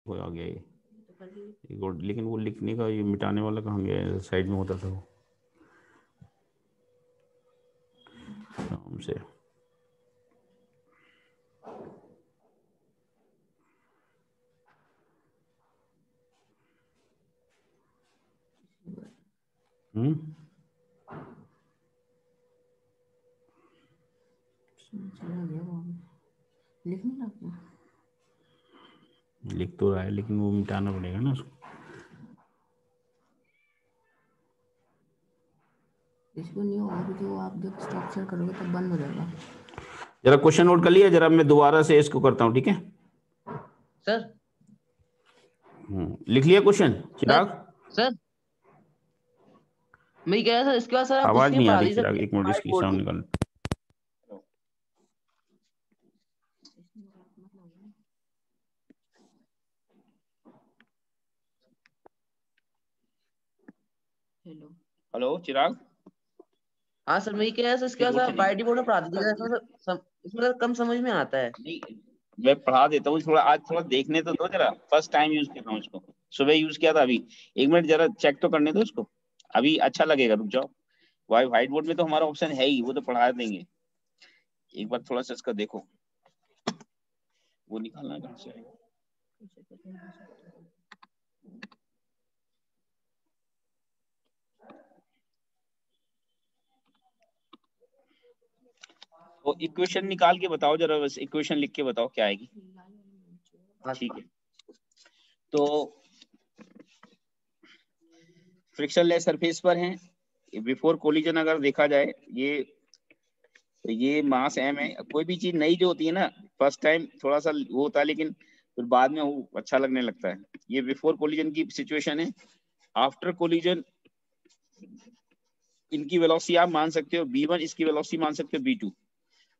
वो आ गया ये और, लेकिन वो लिखने का, ये मिटाने वाला कहाँ गया? साइड में होता था वो आराम से। लिख तो रहा है लेकिन वो मिटाना पड़ेगा ना उसको। इसको नहीं होगा, जो आप जब स्ट्रक्चर करोगे तब बंद हो जाएगा। जरा क्वेश्चन नोट कर लिया, जरा मैं दोबारा से इसको करता हूँ, ठीक है सर? लिख लिया क्वेश्चन चिराग? सर मैं कह रहा था इसके बाद सर आप आवाज उसी में नहीं आ पढ़ा रही दीजिए चिराग, एक मिनट व्हाइट इसकी बोर्ड साउंड में। निकाल। हेलो चिराग? हाँ सर, मैं ये कह रहा था इसके बाद आप व्हाइट बोर्ड में पढ़ा दीजिएगा, इसमें कम समझ में आता है। नहीं, मैं पढ़ा देता हूँ, थोड़ा आज थोड़ा देखने तो दो जरा, फर्स्ट टाइम यूज कर रहा हूँ इसको, सुबह यूज किया था, अभी एक मिनट जरा चेक तो करने दो इसको, अभी अच्छा लगेगा, रुक जाओ। व्हाइट बोर्ड में तो हमारा ऑप्शन है ही, वो तो पढ़ा देंगे, एक बार थोड़ा सा इसका देखो, वो निकालना कहाँ से आएगा। तो इक्वेशन निकाल के बताओ जरा, बस इक्वेशन लिख के बताओ क्या आएगी। ठीक है, तो फ्रिक्शनलेस सरफेस पर हैं, बिफोर कोलिजन अगर देखा जाए, ये तो ये मास एम है। कोई भी चीज नई जो होती है ना, फर्स्ट टाइम थोड़ा सा वो होता है, लेकिन फिर बाद में वो अच्छा लगने लगता है। ये बिफोर कोलिजन की सिचुएशन है। आफ्टर कोलिजन इनकी वेलोसिटी आप मान सकते हो v1, इसकी वेलोसिटी मान सकते हो v2।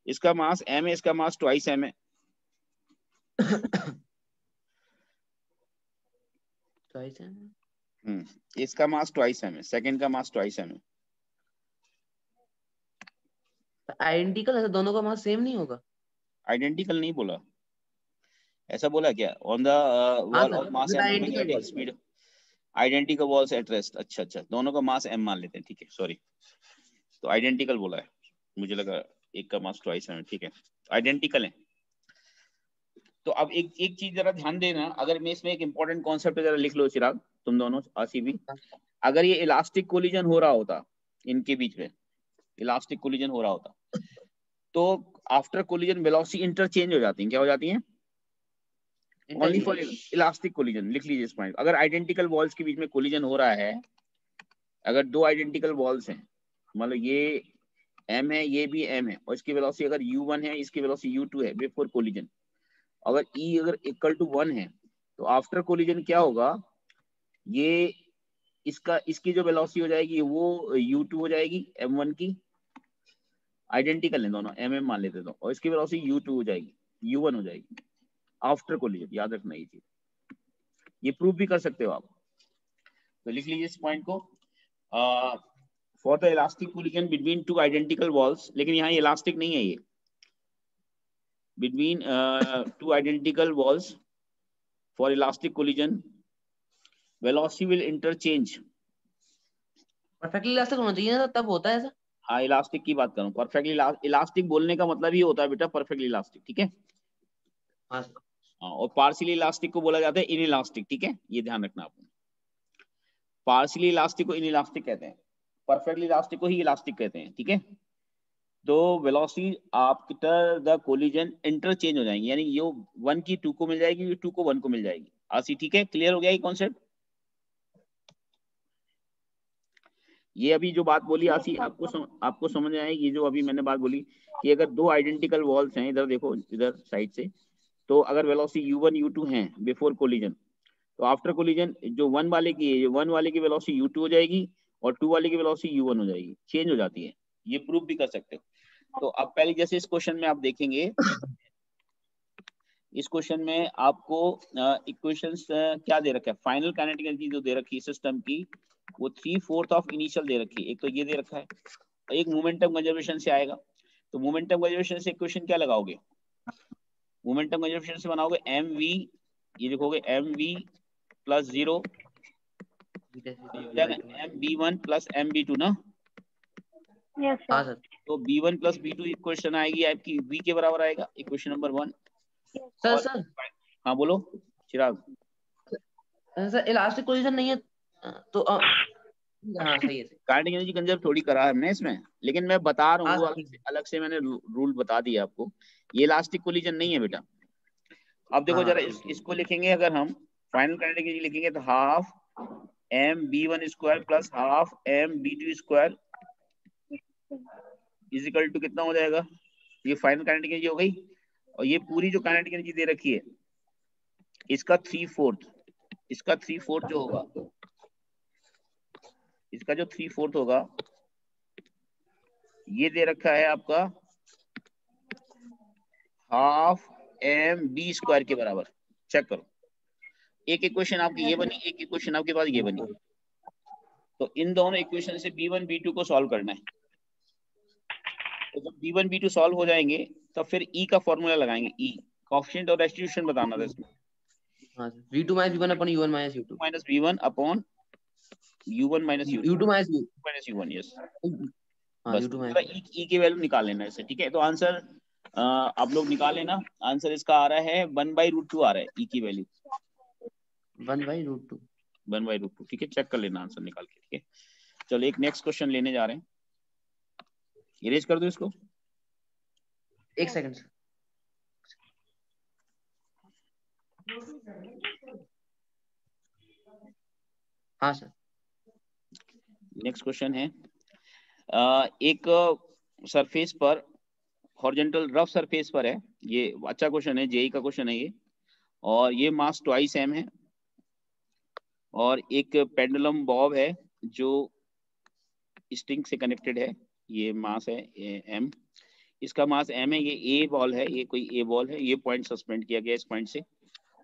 इसका मास m है, इसका मास ट्वाइस m है। इसका मास ट्वाइस m है, सेकंड का मास ट्वाइस m है। आइडेंटिकल है, दोनों का मास सेम नहीं होगा? आइडेंटिकल नहीं बोला, ऐसा बोला क्या? ऑन द हाँ wall of sir, mass with M moving identical at wall. Speed identical walls at rest. अच्छा अच्छा, दोनों का मास m मान लेते हैं, ठीक है, सॉरी, तो आइडेंटिकल बोला है, मुझे लगा एक का मास ट्वाइस m है, ठीक है, आइडेंटिकल है। तो अब एक एक चीज जरा ध्यान देना, अगर मैं इसमें एक इंपॉर्टेंट कॉन्सेप्ट जरा लिख लो चिराग, तुम दोनों आसिफी, अगर ये इलास्टिक कोलिजन हो रहा होता इनके बीच में, इलास्टिक कोलिजन हो रहा होता, तो आफ्टर कोलिजन वेलोसिटी इंटरचेंज हो जाती है। क्या हो जाती है? ओनली फॉर इलास्टिक कोलिजन, लिख लीजिए इस पॉइंट। अगर आइडेंटिकल वॉल्स के बीच में कोलिजन हो रहा है, अगर दो आइडेंटिकल वॉल्स हैं, मतलब ये m है, ये भी m है, और इसकी वेलोसिटी अगर u1 है, इसकी वेलोसिटी u2 है बिफोर कोलिजन, अगर E अगर इक्वल टू 1 है, तो आफ्टर कोलिजन क्या होगा, ये इसका इसकी जो वेलोसिटी हो जाएगी वो u2 हो जाएगी m1 की, आइडेंटिकल है दोनों, mm मान लेते तो, और इसकी वेलोसिटी u2 हो जाएगी, u1 हो जाएगी आफ्टर कोलिजन। याद रखना ये चीज, ये प्रूव भी कर सकते हो आप, तो लिख लीजिए इस पॉइंट को। For the elastic collision between two identical walls, लेकिन यहाँ इलास्टिक नहीं है ये, between two identical walls for elastic collision velocity will interchange. Perfectly elastic होना चाहिए ना, तब होता है ऐसा। हाँ, इलास्टिक की बात करूं, परफेक्टली इलास्टिक बोलने का मतलब ही होता है बेटा परफेक्टली इलास्टिक, ठीक है। हाँ। हाँ, और पार्शियली इलास्टिक को बोला जाता है इन इलास्टिक, ठीक है, ये ध्यान रखना आपने। पार्शियली इलास्टिक को इन इलास्टिक कहते हैं, परफेक्टली इलास्टिक को ही इलास्टिक कहते हैं, ठीक है। तो velocity after the collision interchange हो जाएंगी, यानी ये 1 की 2 को मिल जाएगी, ये 2 को 1 को मिल जाएगी। आसी ठीक है, क्लियर हो गया ये कॉन्सेप्ट? ये अभी जो बात बोली आसी, आपको समझ में आएगी, जो अभी मैंने बात बोली कि अगर दो आइडेंटिकल वॉल्स हैं, इधर देखो, इधर साइड से, तो अगर वेलोसिटी u1 u2 हैं बिफोर कोलिजन, तो आफ्टर कोलिजन जो 1 वाले की है, 1 वाले की वेलोसिटी u2 हो जाएगी, और 2 वाले की वेलोसिटी u1 हो जाएगी, चेंज हो जाती है। ये प्रूफ भी कर सकते हो। तो अब पहले जैसे इस क्वेश्चन में आप देखेंगे, इस क्वेश्चन में आपको इक्वेशंस क्या दे रखा है, फाइनल काइनेटिक एनर्जी जो दे रखी है सिस्टम की, वो 3/4 ऑफ इनिशियल दे रखी है। एक तो ये दे रखा है, एक मोमेंटम कंजर्वेशन से आएगा। तो मोमेंटम कंजर्वेशन से इक्वेशन क्या लगाओगे? मोमेंटम कंजर्वेशन से बनाओगे mv ये लिखोगे mv प्लस 0 हो जाएगा mb1 प्लस mb2 ना। यस हाँ सर। सर। तो b1 प्लस b2 इक्वेशन आएगी आपकी v के बराबर आएगा, इक्वेशन नंबर 1। सर और सर हाँ बोलो चिराग। सर इलास्टिक कोलिजन नहीं है तो हाँ सही है सर। काइनेटिक एनर्जी कंजर्व थोड़ी करा है हमने इसमें, लेकिन मैं बता रहा हाँ हूँ सर। अलग से मैंने रूल बता दिया आपको। ये इलास्टिक कोलिजन नहीं है बेटा। अब देखो हाँ जरा ठीक है। इसको लिखेंगे अगर हम फाइनल काइनेटिक एनर्जी लिखेंगे तो half M B one square plus half M B two square is equal to कितना हो जाएगा। ये फाइनल काइनेटिक एनर्जी हो गई। और ये पूरी जो काइनेटिक एनर्जी दे रखी है इसका 3/4, इसका 3/4 जो होगा, इसका जो 3/4 होगा ये दे रखा है आपका हाफ एम बी स्क्वायर के बराबर। चेक करो, एक इक्वेशन आपकी ये बनी, एक इक्वेशन आपके पास ये बनी। तो इन दोनों इक्वेशन से b1 b2 को सॉल्व करना है। तो जब b1 b2 सॉल्व हो जाएंगे तब फिर e का फॉर्मूला लगाएंगे। e कोएफिशिएंट और रेस्टिट्यूशन बताना था इसमें। हाँ v2 माइनस v1 अपन u1 minus u2 minus v1 upon u1 minus u2 minus u1 yes. हाँ बस u2 पूरा माइनस e की वैल्यू निकाल लेना है इसे, ठीक है। तो आंसर आप लोग निकाल लेना। आंसर इसका आ रहा है 1/√2 आ रहा है e की वैल्यू 1/√2। 1/√2 ठीक है। चेक कर लेना आंसर निकाल के, ठीक है। चलो एक नेक्स्ट क्वेश्चन लेने जा रहे हैं। इरेज कर दो इसको। एक सेकंड सर। हाँ सर। नेक्स्ट क्वेश्चन है एक सरफेस पर हॉरिजॉन्टल रफ सरफेस पर है। ये अच्छा क्वेश्चन है, जेई का क्वेश्चन है ये। और ये मास ट्वाइस एम है और एक पेंडुलम बॉब है जो स्ट्रिंग से कनेक्टेड है। ये मास है एम, इसका मास एम है। ये ए बॉल है, ये कोई ए बॉल है। ये पॉइंट सस्पेंड किया गया इस पॉइंट से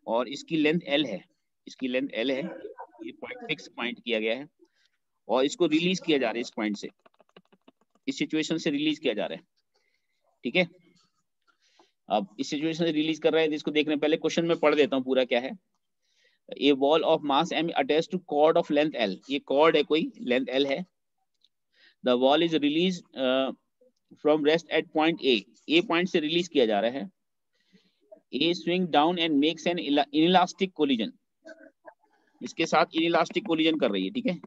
और इसकी लेंथ एल है, इसकी लेंथ एल है। ये पॉइंट फिक्स पॉइंट किया गया है और इसको रिलीज किया जा रहा है इस पॉइंट से, इस सिचुएशन से रिलीज किया जा रहा है, ठीक है। अब इस सिचुएशन से रिलीज कर रहा है, इसको देखने पहले क्वेश्चन में पढ़ देता हूँ पूरा क्या है। A ball of mass M attach to cord of length L, ये कॉर्ड है कोई, लेंथ एल है। The ball is release from rest at point A point से रिलीज किया जा रहा है। A swing down and makes an inelastic collision, इसके साथ इनइलास्टिक कोलिजन कर रही है, ठीक है।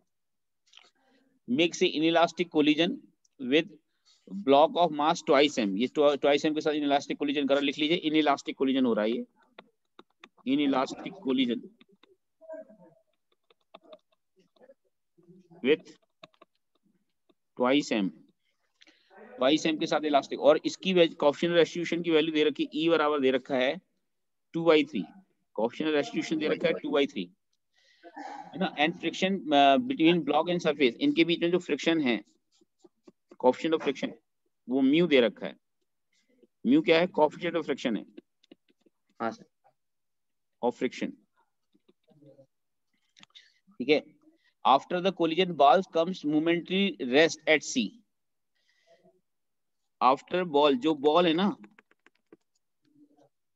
Makes a inelastic collision with block of mass twice M, ये ट्वाइस एम के साथ इनइलास्टिक कोलिजन कर, लिख लीजिए इनइलास्टिक कोलिजन हो रहा है ये, inelastic collision with twice M के साथ इलास्टिक। और इसकी कोएफिशिएंट रेस्टिट्यूशन की वैल्यू दे रखी है, E बराबर दे रखा है 2/3। कोएफिशिएंट रेस्टिट्यूशन दे रखा है 2/3 है ना। And friction between block and surface, इनके बीच में जो फ्रिक्शन है, कोएफिशिएंट ऑफ फ्रिक्शन, वो म्यू दे रखा है। म्यू क्या है? कोएफिशिएंट ऑफ फ्रिक्शन है, हाँ सर। ऑफ फ्रिक्शन, ठीक है। After the collision ball comes momentary rest at C. After ball, जो बॉल है ना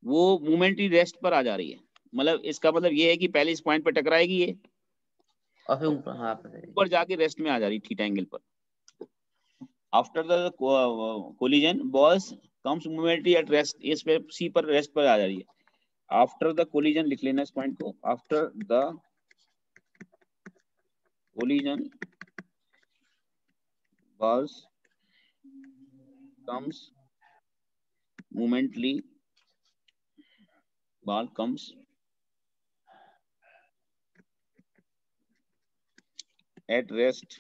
वो मोमेंटरी रेस्ट पर आ जा रही है। मतलब इसका मतलब ये है कि पहले इस पॉइंट पर टकराएगी ये और फिर ऊपर, हाँ ऊपर जाके रेस्ट में आ जा रही थीटा एंगल पर। After the collision balls comes momentary at rest, इस पे सी पर रेस्ट पर आ जा रही है। आफ्टर द कोलिजन लिख लेना इस पॉइंट को। After the collision balls comes momently, ball comes at rest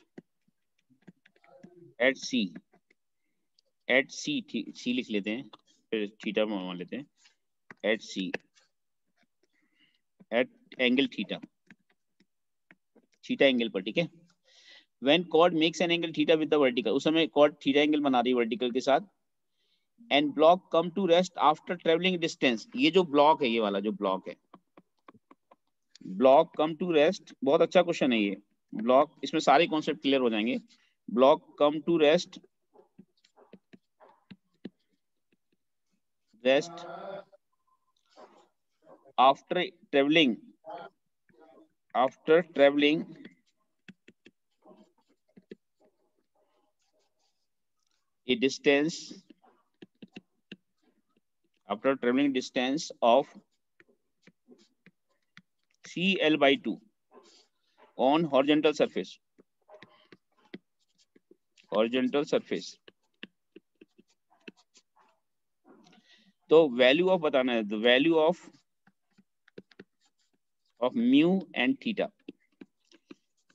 at C, at C, C लिख लेते हैं फिर थीटा मान लेते हैं, at C, at angle theta, theta angle पर, ठीक है। when chord makes an angle theta with the vertical, उस समय chord थीटा एंगल बना रही है वर्टिकल के साथ। and block come to rest after traveling distance, ये जो ब्लॉक है, ये वाला जो ब्लॉक है, ब्लॉक कम टू रेस्ट, बहुत अच्छा क्वेश्चन है ये। ब्लॉक, इसमें सारे कॉन्सेप्ट क्लियर हो जाएंगे। Block come to rest after traveling a distance of CL by 2 on horizontal surface. तो वैल्यू ऑफ बताना है, the value of mu and theta.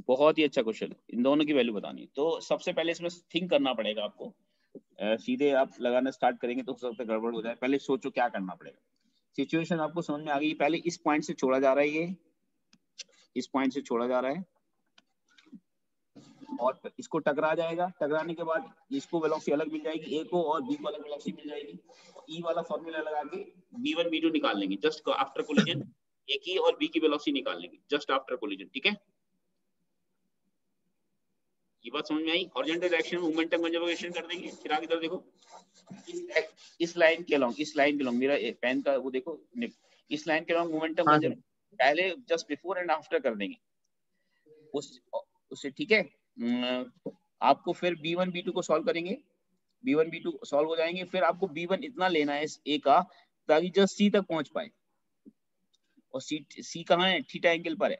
बहुत ही अच्छा क्वेश्चन है, इन दोनों की वैल्यू बतानी है। तो सबसे पहले इसमें थिंक करना पड़ेगा आपको। सीधे आप लगाना स्टार्ट करेंगे तो हो सकता है गड़बड़ हो जाए। पहले सोचो क्या करना पड़ेगा। सिचुएशन आपको समझ में आ गई। पहले इस पॉइंट से छोड़ा जा रहा है, ये इस पॉइंट से छोड़ा जा रहा है और इसको टकरा जाएगा। टकराने के बाद इसको वेलोसिटी अलग मिल जाएगी, ए को और बी को अलग वेलोसिटी मिल जाएगी। ई वाला फॉर्मूला लगा के v1 v2 निकाल लेंगे जस्ट आफ्टर कोलिजन। ए की और बी की वेलोसिटी निकाल लेंगे जस्ट आफ्टर कोलिजन। ठीक है, ये बात समझ में आई। हॉरिजॉन्टल डायरेक्शन में मोमेंटम कंजर्वेशन कर देंगे। फिर आगे इधर देखो, इस लाइन के अलोंग मेरा पेन का वो देखो, इस लाइन के अलोंग मोमेंटम कंजर्वेशन पहले जस्ट बिफोर एंड आफ्टर कर देंगे उससे। ठीक है, आपको फिर b1 b2 को सॉल्व करेंगे। b1 b2 सॉल्व हो जाएंगे। फिर आपको b1 इतना लेना है a का, ताकि जस्ट c तक पहुंच पाए। और c कहाँ है? थीटा एंगल पर है।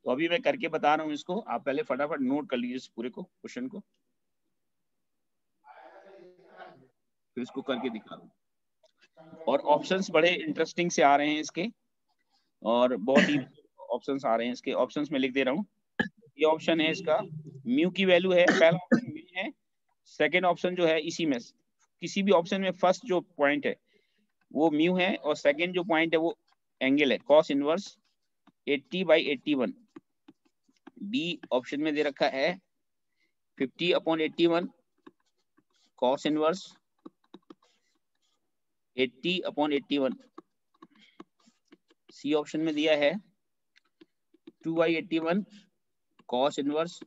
तो अभी मैं करके बता रहा हूँ इसको, आप पहले फटाफट नोट कर लीजिए इस पूरे को, क्वेश्चन को, फिर इसको करके दिखा रहा हूँ। और ऑप्शंस बड़े इंटरेस्टिंग से आ रहे हैं इसके, और बहुत ही ऑप्शंस आ रहे हैं इसके। ऑप्शंस में लिख दे रहा हूँ। ये ऑप्शन है इसका, म्यू की वैल्यू है, पहला ऑप्शन म्यू है। सेकेंड ऑप्शन जो है इसी में किसी भी ऑप्शन में फर्स्ट जो पॉइंट है वो म्यू है, और सेकेंड जो पॉइंट है वो एंगल है कॉस इनवर्स 80/81। बी ऑप्शन में दे रखा है 50/81 कॉस इनवर्स 80/81। सी ऑप्शन में दिया है 2/81 कॉस इनवर्स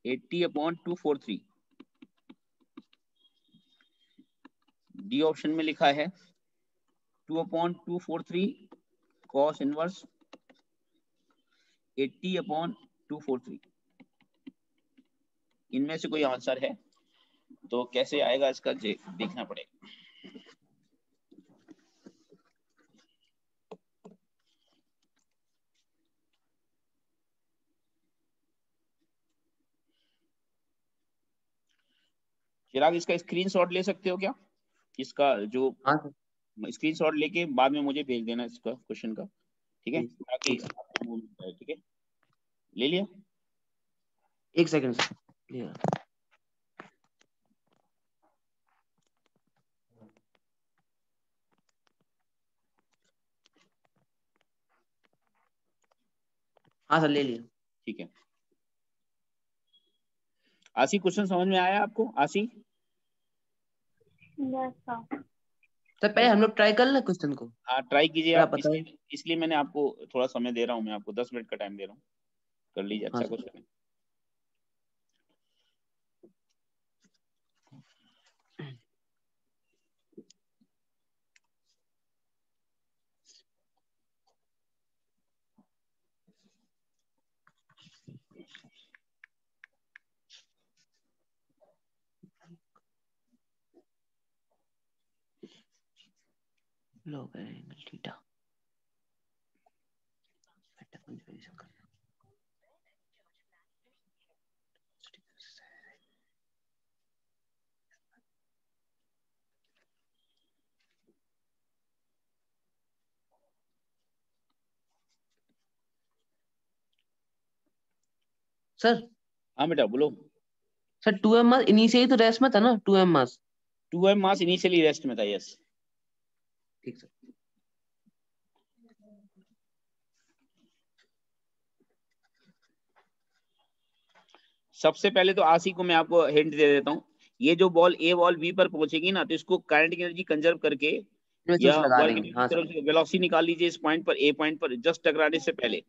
80/243। डी ऑप्शन में लिखा है 2/243 कॉस इनवर्स 80/243। इनमें से कोई आंसर है तो कैसे आएगा इसका देखना पड़ेगा। चिराग, इसका स्क्रीनशॉट ले सकते हो क्या? इसका जो स्क्रीनशॉट लेके बाद में मुझे भेज देना इसका क्वेश्चन का। ठीक है, ताकि आपको मिल जाए। ठीक है, ले लिया? एक सेकंड सर, लिया। हाँ सर, ले लिया। ठीक है, आशी क्वेश्चन समझ में आया आपको? आशी यस सर। सर पहले हम लोग ट्राई कर लें क्वेश्चन को। हाँ ट्राई कीजिए क्या आप। पता है? इसलिए मैंने आपको थोड़ा समय दे रहा हूँ, मैं आपको 10 मिनट का टाइम दे रहा हूँ, कर लीजिए। अच्छा क्वेश्चन है। लोग एंगल थीटा कंजर्वेशन कर। सर हाँ बेटा बोलो। सर 2m मास इनिशियली तो रेस्ट में था ना? 2m मास 2m मास इनिशियली रेस्ट में था। यस, ठीक सर। सबसे पहले तो आशी को मैं आपको हिंट दे देता हूँ। ये जो बॉल ए बॉल बी पर पहुंचेगी ना, तो इसको काइनेटिक एनर्जी कंजर्व करके या वर्क की तरफ से वेलोसिटी निकाल लीजिए। इस पॉइंट पर, ए पॉइंट पर जस्ट टकराने से पहले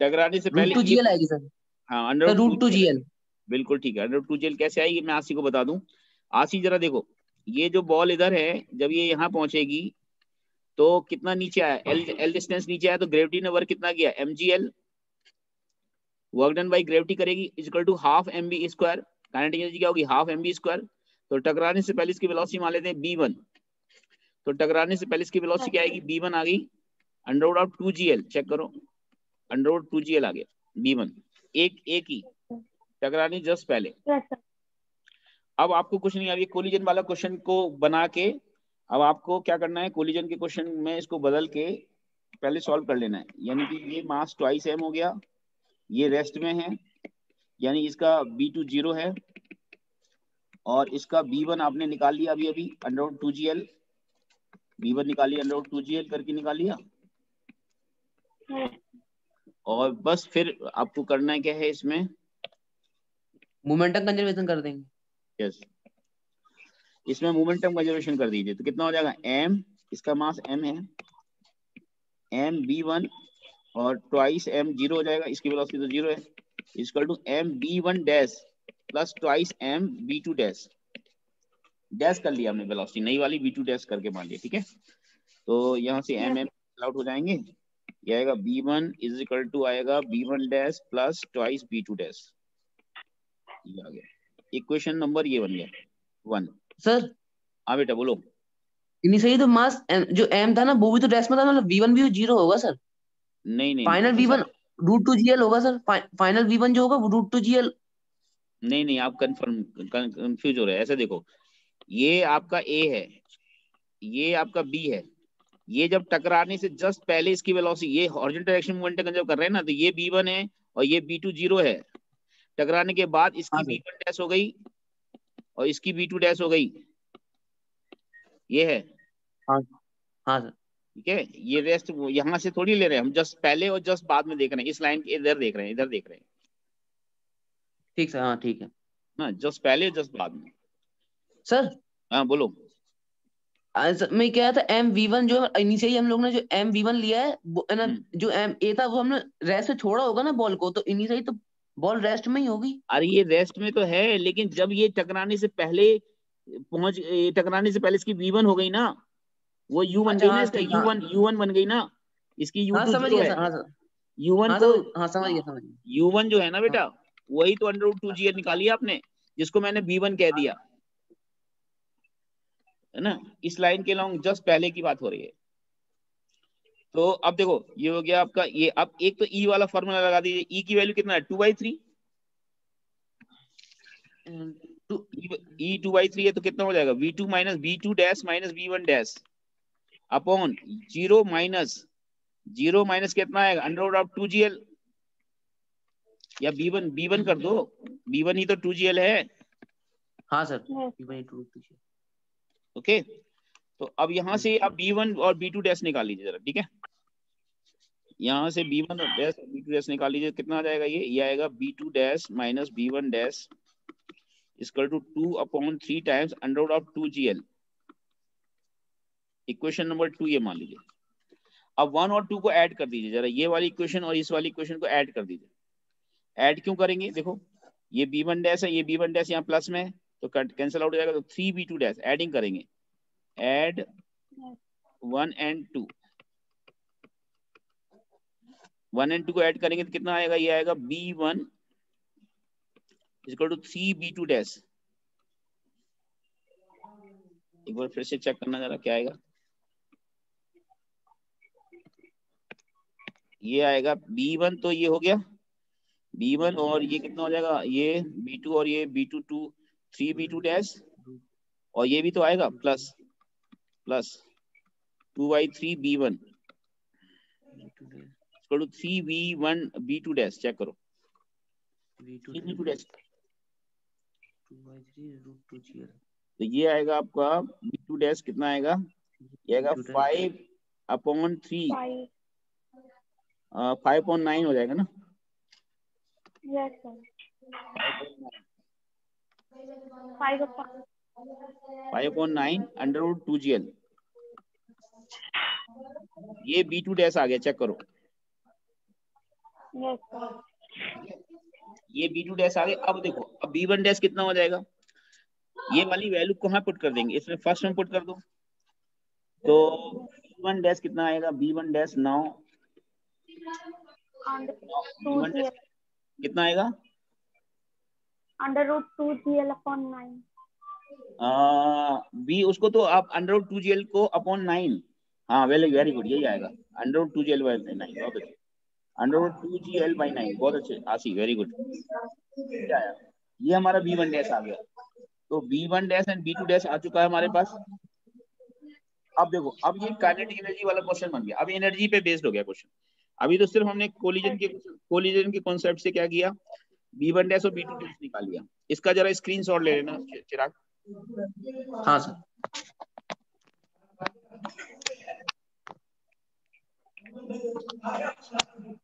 √2gl आएगी सर। हाँ, √2gl। बिल्कुल ठीक है। √2gl कैसे आएगी मैं आशी को बता दूं। आशी जरा देखो, ये जो बॉल इधर है, जब ये यहाँ पहुंचेगी तो कितना नीचे आया, एल डिस्टेंस नीचे आया, तो ग्रेविटी ने वर्क कितना किया, mgl, work done by gravity करेगी equal to half mv square. Kinetic energy क्या होगी, हाफ mv स्क्वायर। तो टकराने से पहले इसकी वेलोसिटी मान लेते हैं b1, तो टकराने से पहले इसकी वेलोसिटी क्या आएगी, b1 आ गई under root of 2gl, check करो अंडर रूट 2gl आ गया b1, एक ही टकराने जस्ट पहले। Yes, sir. अब आपको कुछ नहीं, अब ये कोलिजन वाला क्वेश्चन को बना के अब आपको क्या करना है, कोलिजन के क्वेश्चन में इसको बदल के पहले सॉल्व कर लेना है। यानी कि ये मास ट्वाइस m हो गया, ये रेस्ट में है, यानी इसका b2 0 है, और इसका b1 आपने निकाल लिया अभी अभी अंडर रूट 2gl, b1 निकाल लिया अंडर रूट 2gl करके निकाल लिया। Yes. और बस फिर आपको करना है क्या है इसमें, मोमेंटम कंजर्वेशन कर देंगे। यस, इसमें मोमेंटम कंजर्वेशन कर दीजिए, तो कितना हो जाएगा, m, इसका मास m है, m b1 और ट्वाइस m 0 हो जाएगा, इसकी वेलोसिटी तो 0 है, equal to m b1 dash plus twice m b2 dash, dash कर लिया हमने वेलोसिटी, नई वाली b2 डैश करके मान लिया, ठीक है। तो यहाँ से m आउट हो जाएंगे, ये आएगा b1 इज इक्वल टू आएगा b1 dash plus twice b2 dash, ये आ गया इक्वेशन नंबर, ये बन गया 1। सर हाँ बेटा बोलो। इनिशियली तो मास जो m था ना वो भी तो डैश में था, मतलब v1 भी 0 होगा सर। नहीं नहीं फाइनल v1 रूट 2gl होगा सर, फाइनल v1 जो होगा वो रूट 2gl। नहीं, आप कंफ्यूज हो रहे हैं, ऐसे देखो, ये आपका A है, ये आपका B है, ये जब टकराने से जस्ट पहले इसकी वेलोसिटी, ये हॉरिजॉन्टल डायरेक्शन मूवमेंट जब कर रहे हैं ना, तो ये B1 है और ये B2 0 है, टकराने के बाद इसकी B1 डैश हो गई और इसकी B2 डैश हो गई, ये है। हाँ सर। ठीक है, ये रेस्ट यहाँ से थोड़ी ले रहे हैं हम, जस्ट पहले और जस्ट बाद में देख रहे हैं, इस लाइन के इधर देख रहे हैं, इधर देख रहे हैं, ठीक सर, हाँ ठीक है ना, जस्ट पहले जस्ट बाद में। सर। हाँ बोलो। सर मैं कह रहा था MV1 जो इनिशियली हम लोग ने जो MV1 लिया है वो है ना, जो MA था वो हमने रेस्ट से छोड़ा होगा ना बॉल को, तो इनिशियली तो बॉल रेस्ट में ही होगी। अरे ये रेस्ट में तो है, लेकिन जब ये टकराने से पहले टकराने से पहले इसकी V1 हो गई ना, वो U बन अच्छा, गई ना, हाँ इसका ठीक, हाँ U1 बन गई ना, इसकी हाँ U2 समझ 0 गया है, सर, हाँ सर, U1 हाँ को, हाँ समझ गया। U1 जो है ना बेटा, वही तो अंडर रूट 2gl निकाली आपने, जिसको मैंने B1 कह दिया है ना, इस लाइन के लॉन्ग जस्ट पहले की बात हो रही है। तो अब देखो ये हो गया आपका ये, अब एक तो E वाला फॉर्मूला लगा दीजिए, E की वैल्यू कितना है 2/3, E 2/3 है, तो कितना हो जाएगा V2 minus B2 dash minus B1 dash upon 0 minus कितना आएगा अंडर रूट ऑफ 2gl, या B1 कर दो, B1 ही तो 2gl है। हाँ सर। ओके, तो अब यहाँ से आप B1 और B2 डैश निकाल लीजिए जरा, ठीक है, यहाँ से B1 और डैश और B2 डैश निकाल लीजिए, कितना आ जाएगा, ये आएगा B2 dash minus B1 dash equal to 2/3 times under root of 2gl, equation number 2 ये मान लीजिए। अब 1 और 2 को ऐड कर दीजिए जरा, ये वाली इक्वेशन और इस वाली इक्वेशन को ऐड कर दीजिए। ऐड क्यों करेंगे, देखो ये B1 डैश है, ये B1 डैश यहाँ प्लस में है, तो कैंसिल आउट हो जाएगा, तो 3B2 डैश एडिंग करेंगे, ऐड 1 and 2, 1 and 2 को ऐड करेंगे तो कितना आएगा, ये आएगा B1 equal to 3B2 dash, एक बार फिर से चेक करना जरा क्या आएगा, ये आएगा B1, तो ये हो गया B1 और ये कितना हो जाएगा, ये B2 और ये B2 3B2 डैश, और ये भी तो आएगा plus 2/3 B1 equal to 3B1 B2 dash, check करो 3B2 डैश, तो ये आएगा आपका B2 डैश कितना आएगा, ये आएगा 5/3, 5.9 हो जाएगा ना। Yes, sir. 5/9 under root 2gl, ये B2 डैश आ गया, चेक करो, Yes, sir. ये B2 डैश आ गया। अब देखो अब B1 डैश कितना हो जाएगा, ये वाली वैल्यू कहाँ पुट कर देंगे, इसमें फर्स्ट में पुट कर दो। तो B1 डैश कितना आएगा, B1 dash now B1 dash कितना आएगा, √2GL/9। बी उसको तो आप √2GL को अपॉन 9, हाँ वेरी गुड, यही आएगा √2GL/9, बहुत अच्छे, √2GL/9, बहुत अच्छे आशी, वेरी गुड। क्या आया, ये हमारा B1 डैश आ गया। तो B1 dash and B2 dash आ चुका है हमारे पास। अब देखो, अब ये काइनेटिक एनर्जी वाला क्वेश्चन बन गया, अब एनर्जी पे बेस्ड हो गया क्वेश्चन। अभी तो सिर्फ हमने कोलिजन के कॉन्सेप्ट से क्या किया, B1 डैश और B2 डैश निकाल लिया। इसका जरा स्क्रीनशॉट ले लेना चिराग। हाँ सर,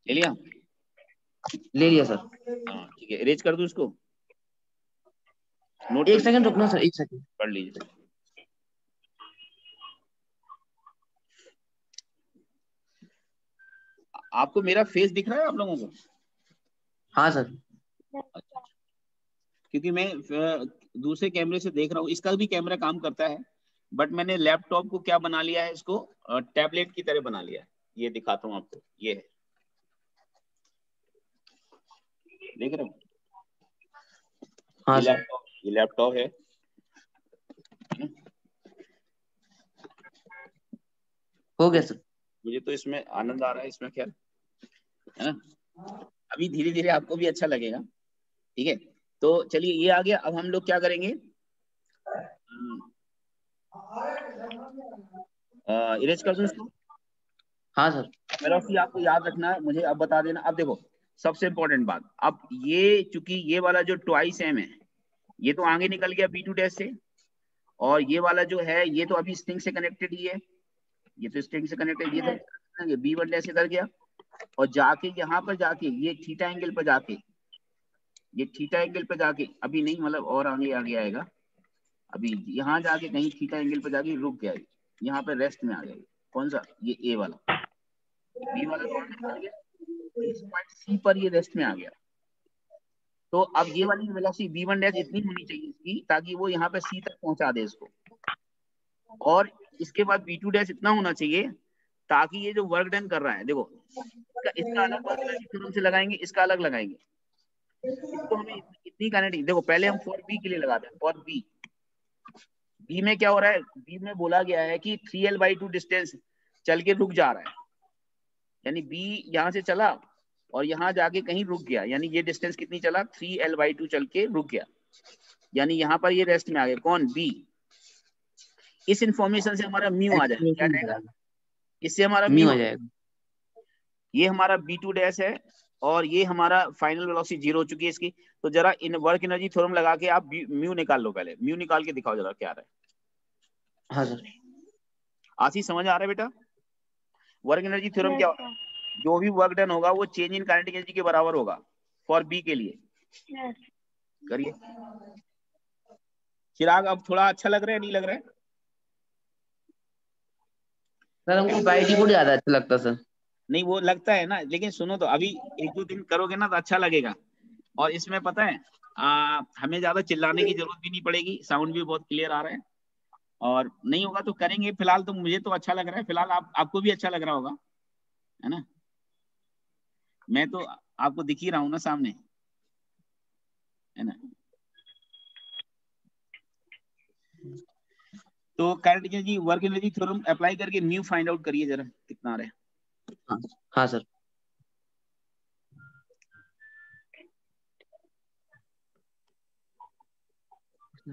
ले लिया, ले लिया सर। हाँ ठीक है, इरेज कर दूं इसको, नोट एक सेकंड रुकना सर, एक सेकंड पढ़ लीजिए। आपको मेरा फेस दिख रहा है आप लोगों को? हाँ सर। क्योंकि मैं दूसरे कैमरे से देख रहा हूँ, इसका भी कैमरा काम करता है, बट मैंने लैपटॉप को क्या बना लिया है, इसको टैबलेट की तरह बना लिया है। ये दिखाता हूँ आपको, ये है, देख रहे हो? हाँ ये लैपटॉप है, हो गया सर। मुझे तो इसमें आनंद आ रहा है, इसमें खैर है ना, अभी धीरे धीरे आपको भी अच्छा लगेगा, ठीक है। तो चलिए ये आ गया, अब हम लोग क्या करेंगे, इरेज कर दूं इसको। हाँ सर। वेलोसिटी आपको याद रखना है, मुझे अब बता देना। अब देखो सबसे इंपॉर्टेंट बात, अब ये चूंकि ये वाला जो ट्वाइस एम है, ये तो आगे निकल गया B2 डैश से, और ये वाला जो है ये तो अभी स्ट्रिंग से कनेक्टेड ही है, ये तो स्ट्रिंग से कनेक्टेड, ये तो B1 डैश से कर गया, और जाके यहाँ पर जाके ये थीटा एंगल पर जाके, ये थीटा एंगल पर जाके, अभी नहीं मतलब और आगे आएगा, अभी यहाँ जाके कहीं थीटा एंगल पर जाके रुक गया, यहाँ पे रेस्ट में आ गया। कौन सा, ये ए वाला, बी वाला कौन निकल गया, इस पॉइंट सी पर ये रेस्ट में आ गया। तो अब ये वाली वेलोसिटी B1 डैश इतनी होनी चाहिए इसकी, ताकि वो यहाँ पे सी तक पहुंचा दे इसको, और इसके बाद B2 डैश इतना होना चाहिए ताकि ये जो वर्क डन कर रहा है, देखो इसका अलग वर्क थ्योरम से लगाएंगे, इसका अलग लगाएंगे, इसको हमें इतनी काइनेटिक, देखो पहले हम फॉर बी के लिए लगाते हैं, फॉर बी में क्या हो रहा है, बी में बोला गया है कि 3L/2 डिस्टेंस चल के रुक जा रहा है, यानी बी यहाँ से चला और यहाँ जाके कहीं रुक गया, यानी ये डिस्टेंस कितनी चला, 3L/2 चल के रुक गया, यानी यहाँ पर ये रेस्ट में आ गया, कौन, बी। इस इंफॉर्मेशन से हमारा म्यू आ जाएगा, क्या जाएगा, इससे हमारा म्यू आ जाएगा। ये हमारा B2 डैश है, और ये हमारा फाइनल वेलोसिटी 0 हो चुकी है इसकी। तो जरा इन वर्क एनर्जी थ्योरम लगा के आप म्यू निकाल लो, पहले म्यू निकाल के दिखाओ जरा क्या आ रहा है। हाँ सर। आशीष समझ आ रहा है बेटा, वर्क एनर्जी थ्योरम क्या, जो भी वर्क डन होगा वो चेंज इन काइनेटिक एनर्जी के बराबर होगा फॉर बी के लिए। करिए चिराग, अब थोड़ा अच्छा लग रहा है, नहीं लग रहा है? सर हमको बाय डिफॉल्ट ज्यादा अच्छा लगता सर। नहीं वो लगता है ना, लेकिन सुनो तो अभी 1-2 दिन करोगे ना तो अच्छा लगेगा, और इसमें पता है हमें ज्यादा चिल्लाने की जरूरत भी नहीं पड़ेगी, साउंड भी बहुत क्लियर आ रहा है, और नहीं होगा तो करेंगे, फिलहाल तो मुझे तो अच्छा लग रहा है, फिलहाल आपको भी अच्छा लग रहा होगा, है ना, मैं तो आपको दिख ही रहा हूँ ना सामने, है ना। तो kinetic energy work energy theorem apply करके म्यू फाइंड आउट करिए जरा कितना आ रहा है। हाँ सर।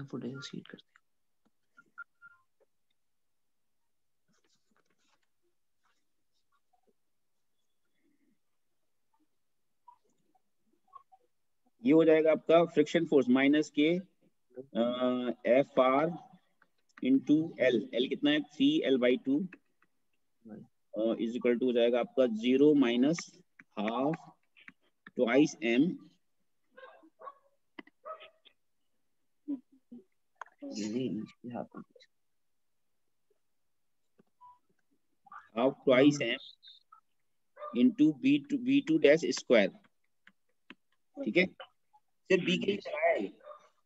फुटेज सीट करते ये हो जाएगा आपका फ्रिक्शन फोर्स माइनस के FR इंटू एल कितना है, 3L/2 इज इक्वल टू हो जाएगा आपका 0 minus half twice M half twice M into B2 dash square, ठीक है, सिर्फ बी के लिए कराया है,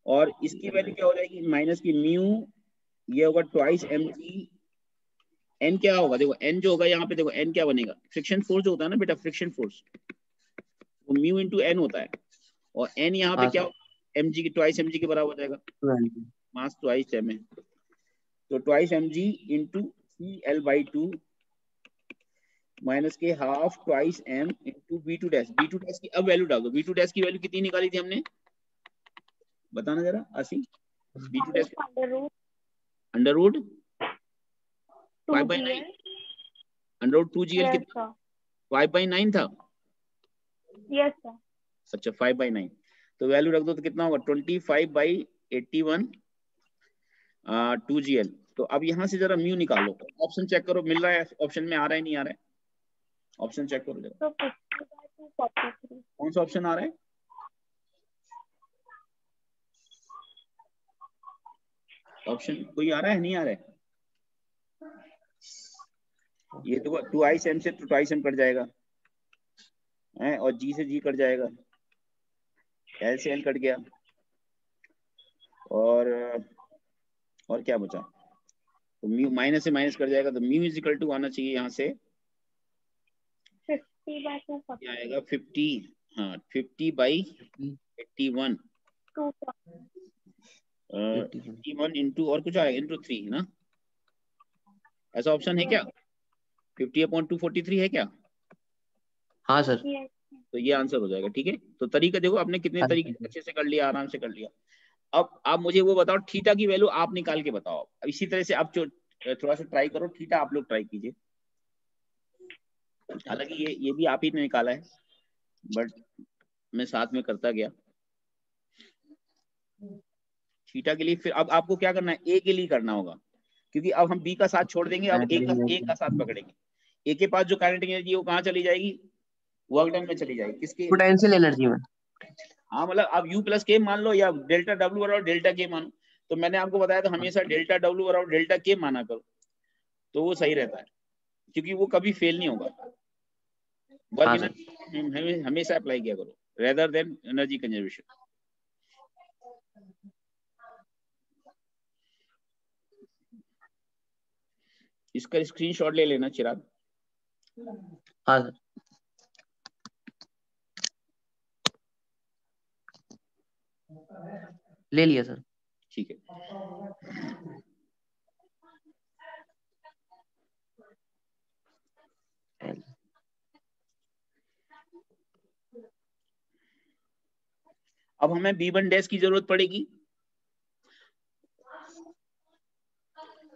और इसकी वैल्यू क्या हो जाएगी, माइनस की म्यू, ये होगा ट्वाइस mg, एन क्या होगा, देखो एन जो होगा यहाँ पे, देखो एन क्या बनेगा, फ्रिक्शन फोर्स जो होता है ना बेटा, फ्रिक्शन फोर्स, वो म्यू इंटू एन होता है, और एन यहाँ पे क्या mg की, ट्वाइस mg के बराबर हो जाएगा, मास ट्वाइस एम है, तो twice mg into CL/2 minus के half twice m into B2 dash, B2 dash की अब वैल्यू डाल दो, B2 डैश की वैल्यू कितनी निकाली थी हमने, बताना जरा आसी, B2 dash under root 5/9, under root 2GL कितना 5/9 था, यस सर। अच्छा 5/9, तो वैल्यू रख दो तो कितना होगा 25/81 2GL। तो अब यहाँ से जरा म्यू निकालो, ऑप्शन चेक करो मिल रहा है, ऑप्शन में आ रहा है नहीं आ रहा है, ऑप्शन चेक करो जरा, तो 50/243 कौन सा ऑप्शन आ रहा है, ऑप्शन कोई आ रहा है नहीं आ रहा है, ये तो 2m से 2m कट जाएगा है, और G से G कट जाएगा, L से L कट गया, और क्या बचा, तो म्यू माइनस से माइनस कट जाएगा, तो म्यू इज इक्वल टू आना चाहिए यहाँ से 50/243 क्या आएगा 50, हाँ 50/81 81 इंटू और कुछ आएगा इंटू 3 ना, ऐसा ऑप्शन है क्या, 50/243 है क्या, हाँ सर, तो ये आंसर हो जाएगा, ठीक है। तो तरीका देखो आपने कितने तरीके अच्छे से कर लिया, आराम से कर लिया। अब आप मुझे वो बताओ, थीटा की वैल्यू आप निकाल के बताओ, अब इसी तरह से आप थोड़ा सा ट्राई करो, थीटा आप लोग ट्राई कीजिए, हालांकि ये भी आप ही ने निकाला है, बट मैं साथ में करता गया थीटा के लिए। फिर अब आपको क्या करना है, ए के लिए करना होगा, क्योंकि अब हम बी का साथ छोड़ देंगे, अब ए का साथ पकड़ेंगे। ए के पास जो काइनेटिक एनर्जी है वो कहाँ चली जाएगी, वर्क डन में चली जाएगी, किसके, पोटेंशियल एनर्जी में। हाँ मतलब आप U प्लस के मान लो या डेल्टा W बराबर डेल्टा के मानो, तो मैंने आपको बताया था हमेशा डेल्टा W बराबर डेल्टा के माना करो, तो वो सही रहता है, क्योंकि वो कभी फेल नहीं होगा, वर्क एनर्जी हमेशा अप्लाई किया करो रेदर देन एनर्जी कंजर्वेशन। इसका स्क्रीनशॉट ले लेना चिराग। हाँ सर, ले लिया सर, ठीक है। अब हमें B1 डैश की जरूरत पड़ेगी,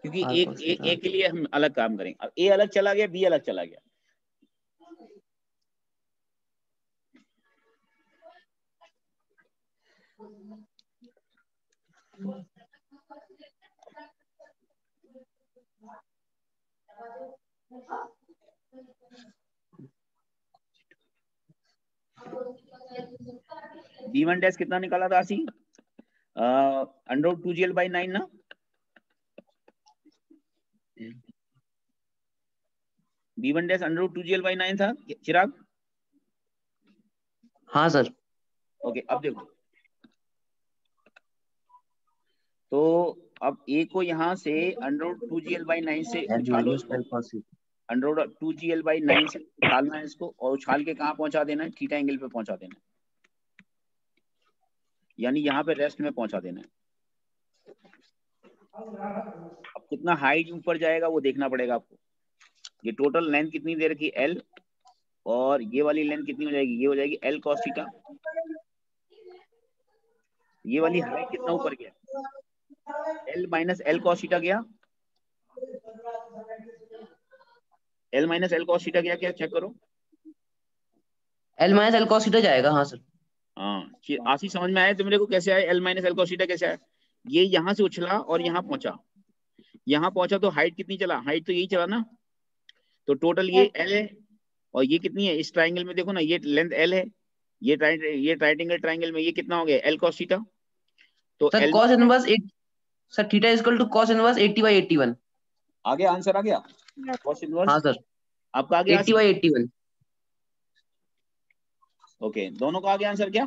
क्योंकि ए के लिए हम अलग काम करेंगे। अब ए अलग चला गया, बी अलग चला गया, B1 डैश कितना निकाला था आसी, अंडर 2GL/9 ना, B1 डैश अंडर 2GL/9 था चिराग। हाँ सर। ओके अब देखो, तो अब ए को यहाँ से अंडर 2GL/9 से उछालो इसको, अंडर 2GL/9 से उछालना है इसको, और उछाल के कहाँ पहुंचा देना है, थीटा एंगल पे पहुंचा देना है, यानी यहाँ पे रेस्ट में पहुंचा देना है। अब कितना हाइट ऊपर जाएगा वो देखना पड़ेगा आपको, ये टोटल लेंथ कितनी दे रखी है L, और ये वाली लेंथ कितनी हो जाएगी, ये हो जाएगी L cos थीटा, ये वाली हाइट कितना ऊपर गया, L minus L cos theta गया, L minus L cos theta गया क्या, चेक करो, L minus L cos theta जाएगा। हाँ सर, हाँ आशी समझ में आया तुमरे को कैसे आया, L minus L cos theta कैसे आया, ये यहाँ से उछला और यहाँ पहुंचा, तो हाइट कितनी चला, हाइट तो यही चला ना, तो टोटल ये L है, और ये कितनी है, इस ट्राइंगल में देखो ना, ये लेंथ L है, ये राइट ट्राइंगल में ये कितना हो गया L cos थीटा, तो sir L cos inverse 8, sir theta is equal to cos inverse 80/81। आ गया आंसर, आ गया cos इनवर्स। हाँ सर, आपका आ गया 80/81। ओके, दोनों का आ गया आंसर क्या,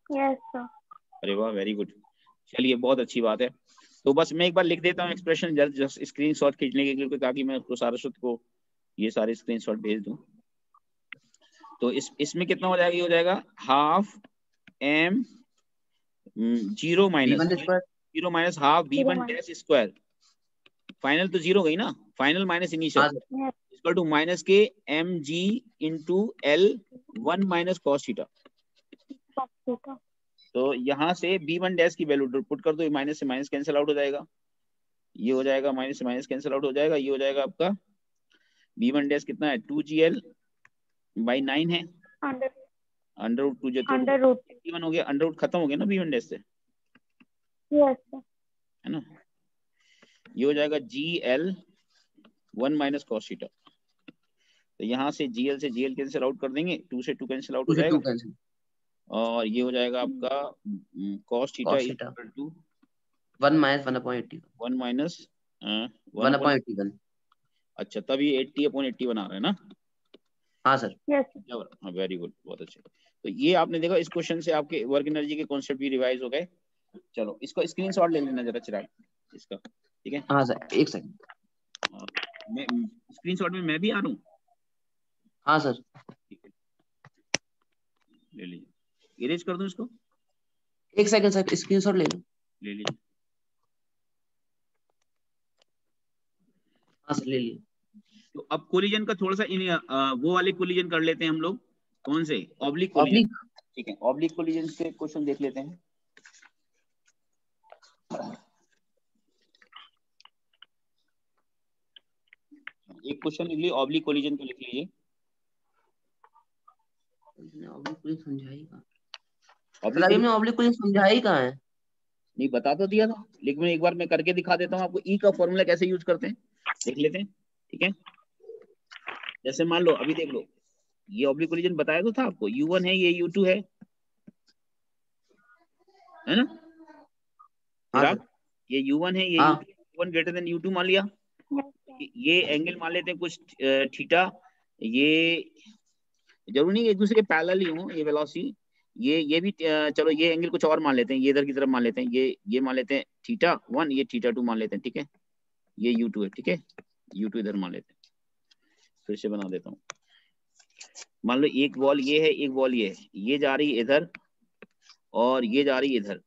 यस सर। अरे वाह, वेरी गुड। चलिए, बहुत अच्छी बात है। तो बस मैं एक बार लिख देता हूँ एक्सप्रेशन, जस्ट स्क्रीनशॉट खींचने के लिए, ताकि मैं उसको सारस्वत को ये सारे स्क्रीनशॉट भेज दूं। तो इसमें कितना हो जाएगा? ये हो जाएगा half m 0 minus half v1 dash square. Final तो 0 गई ना, final minus initial equal to minus के mg into l 1 minus cos theta. तो यहाँ से b1 डैश की वैल्यू पुट कर दो, माइनस से माइनस कैंसिल आउट हो जाएगा, ये हो जाएगा माइनस से माइनस कैंसिल आउट हो जाएगा, ये हो जाएगा आपका b1 डैश कितना है 2gl बाई 9 है, अंडर रूट 2 b1 हो गया, अंडर रूट खत्म हो गया ना b1 डैश से, है ना। ये हो जाएगा gl 1 माइनस कॉस थीटा। तो यहाँ से gl से gl कैंसिल आउट कर देंगे, 2 से 2 कैंसिल आउट हो जाएगा, और ये हो जाएगा आपका cos theta equal to 1 minus 1/81 minus 1/81। अच्छा, तब ये 80/80 बना रहा है ना। हाँ सर, हाँ, वेरी गुड, बहुत अच्छे। तो ये आपने देखा, इस क्वेश्चन से आपके वर्क एनर्जी के कॉन्सेप्ट भी रिवाइज हो गए। चलो, इसको स्क्रीनशॉट ले लेना जरा चिराग इसका, ठीक है। हाँ सर, एक सेकंड। मैं स्क्रीनशॉट में मैं भी आ रहा हूँ। हाँ सर, ठीक है, ले लीजिए, इरेज कर दूं इसको, एक सेकंड सर, स्क्रीनशॉट ले लो। ले लीजिए। हाँ सर, ले लिए। तो अब कोलिजन का थोड़ा सा वो वाले कोलिजन कर लेते हैं हम लोग, कौन से? ऑब्लिक कोलिजन, ठीक है। ऑब्लिक कोलिजन के क्वेश्चन देख लेते हैं। एक क्वेश्चन लिख लीजिए, ऑब्लिक कोलिजन को लिख लीजिए। ऑब्लिक कोलिजन समझाई कहाँ? ऑब्लिक कोलिजन समझाई कहाँ है? नहीं, बता तो दिया था, लेकिन मैं एक बार मैं करके दिखा देता हूँ आपको। ई का फॉर्मूला कैसे यूज करते हैं देख लेते हैं, ठीक है। जैसे मान लो, अभी देख लो, ये ऑब्लिक कोलिजन बताया तो था आपको, U1 है, ये U2 है ना। हाँ ये U1 है, ये हाँ। U1 ग्रेटर देन U2 मान लिया। ये एंगल मान लेते हैं कुछ थीटा, ये जरूरी नहीं एक दूसरे के पैरेलल ही हो, ये वेलोसिटी, ये भी चलो, ये एंगल कुछ और मान लेते हैं, ये इधर की तरफ मान लेते हैं, ये मान लेते हैं θ1, ये θ2 मान लेते हैं, ठीक है। ये U2 है, ठीक है, U2 इधर मान लेते हैं। फिर से बना देता हूँ। मान लो एक बॉल ये है, एक बॉल ये है, ये जा रही है इधर और ये जा रही है इधर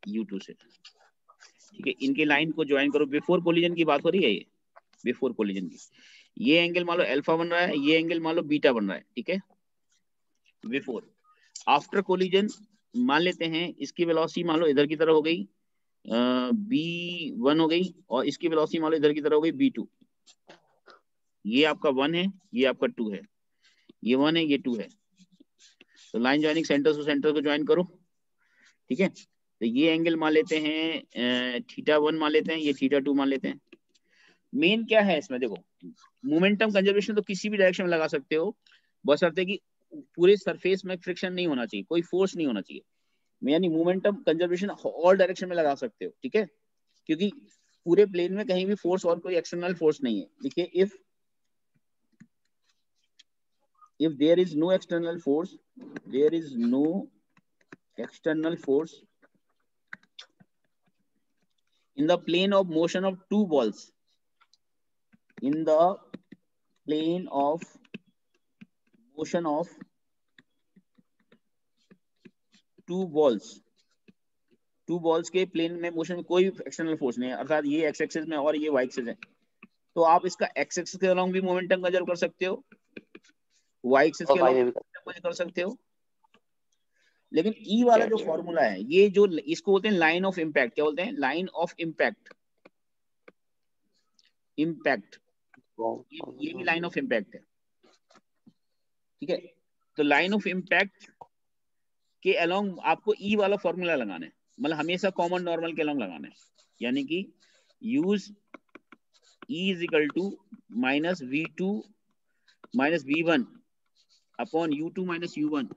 U2 से, ठीक है। इनके लाइन को ज्वाइन करो, बिफोर कोलिजन की बात हो रही है, ये बिफोर कोलिजन की। ये एंगल मान लो अल्फा बन रहा है, ये एंगल मान लो बीटा बन रहा है, ठीक है, बिफोर। आफ्टर कोलिजन मान लेते हैं इसकी वेलोसिटी मान लो इधर की तरफ हो गई B1 हो गई, और इसकी वेलोसिटी मान लो इधर की तरफ हो गई B2। ये आपका 1 है, ये आपका 2 है, ये 1 है, ये 2 है। तो line joining centre to centre को ज्वाइन करो, ठीक है। तो ये एंगल मान लेते हैं θ1 मान लेते हैं, ये θ2 मान लेते हैं। मेन क्या है इसमें, देखो, मोमेंटम कंजर्वेशन तो किसी भी डायरेक्शन में लगा सकते हो, बशर्ते कि पूरे सरफेस में फ्रिक्शन नहीं होना चाहिए, कोई फोर्स नहीं होना चाहिए, यानी मोमेंटम कंजर्वेशन ऑल डायरेक्शन में लगा सकते हो, ठीक है। क्योंकि पूरे प्लेन में कहीं भी फोर्स और कोई एक्सटर्नल फोर्स नहीं है। देखिए, if there is no external force in the plane of motion of two balls, in the plane of motion of two balls के प्लेन में मोशन में कोई एक्सटर्नल फोर्स नहीं है, अर्थात ये एक्स एक्सिस में और ये वाई एक्सिस है, तो आप इसका एक्स एक्सिस के अलोंग भी मोमेंटम कंजर्व कर सकते हो, वाई एक्सिस के अलोंग भी कर सकते हो। लेकिन ई वाला जो फॉर्मूला है, ये जो इसको बोलते हैं लाइन ऑफ इम्पैक्ट, क्या बोलते हैं? लाइन ऑफ इम्पैक्ट, ये भी लाइन ऑफ इम्पैक्ट है, ठीक है। तो लाइन ऑफ इम्पैक्ट के अलोंग आपको ई वाला फॉर्मूला लगाना है, मतलब हमेशा कॉमन नॉर्मल के अलोंग लगाना है, यानी कि use E is equal to minus V2 minus V1 upon U2 minus U1